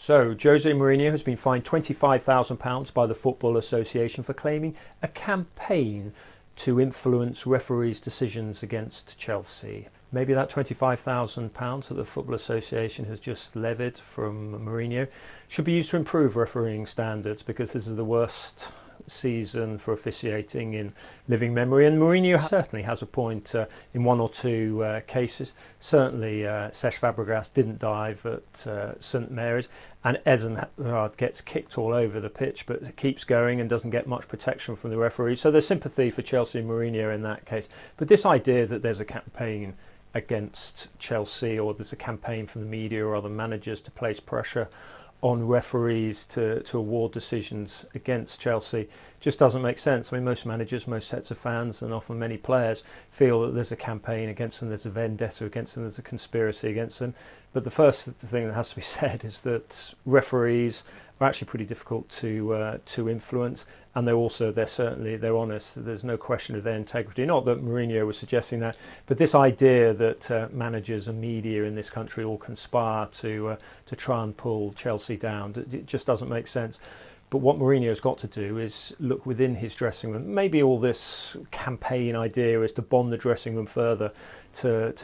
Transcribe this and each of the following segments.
So, Jose Mourinho has been fined £25,000 by the Football Association for claiming a campaign to influence referees' decisions against Chelsea. Maybe that £25,000 that the Football Association has just levied from Mourinho should be used to improve refereeing standards, because this is the worst season for officiating in living memory. And Mourinho certainly has a point in one or two cases. Certainly Cesc Fabregas didn't dive at St Mary's, and Eden Hazard gets kicked all over the pitch but keeps going and doesn't get much protection from the referee. So there's sympathy for Chelsea and Mourinho in that case. But this idea that there's a campaign against Chelsea, or there's a campaign from the media or other managers to place pressure on referees to award decisions against Chelsea, just doesn't make sense. I mean, most managers, most sets of fans, and often many players feel that there's a campaign against them, there's a vendetta against them, there's a conspiracy against them. But the first thing that has to be said is that referees are actually pretty difficult to influence, and they're honest. There's no question of their integrity. Not that Mourinho was suggesting that, but this idea that managers and media in this country all conspire to try and pull Chelsea down, it just doesn't make sense. But what Mourinho's got to do is look within his dressing room. Maybe all this campaign idea is to bond the dressing room further, to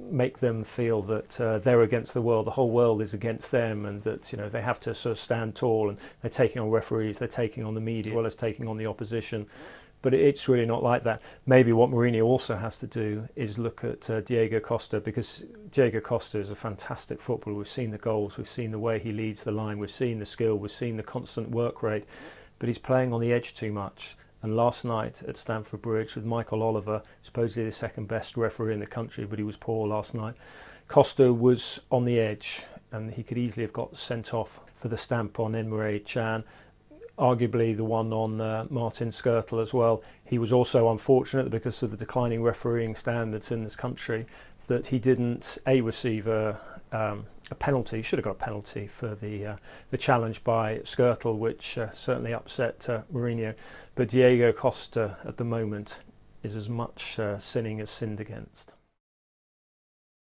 make them feel that they're against the world, the whole world is against them, and that they have to sort of stand tall, and they're taking on referees, they're taking on the media, as well as taking on the opposition. But it's really not like that. Maybe what Mourinho also has to do is look at Diego Costa, because Diego Costa is a fantastic footballer. We've seen the goals, we've seen the way he leads the line, we've seen the skill, we've seen the constant work rate, but he's playing on the edge too much. And last night at Stamford Bridge with Michael Oliver, supposedly the second best referee in the country, but he was poor last night, Costa was on the edge, and he could easily have got sent off for the stamp on Emre Can. Arguably the one on Martin Skrtel as well. He was also unfortunate because of the declining refereeing standards in this country that he didn't receive a penalty. He should have got a penalty for the challenge by Skrtel, which certainly upset Mourinho. But Diego Costa at the moment is as much sinning as sinned against.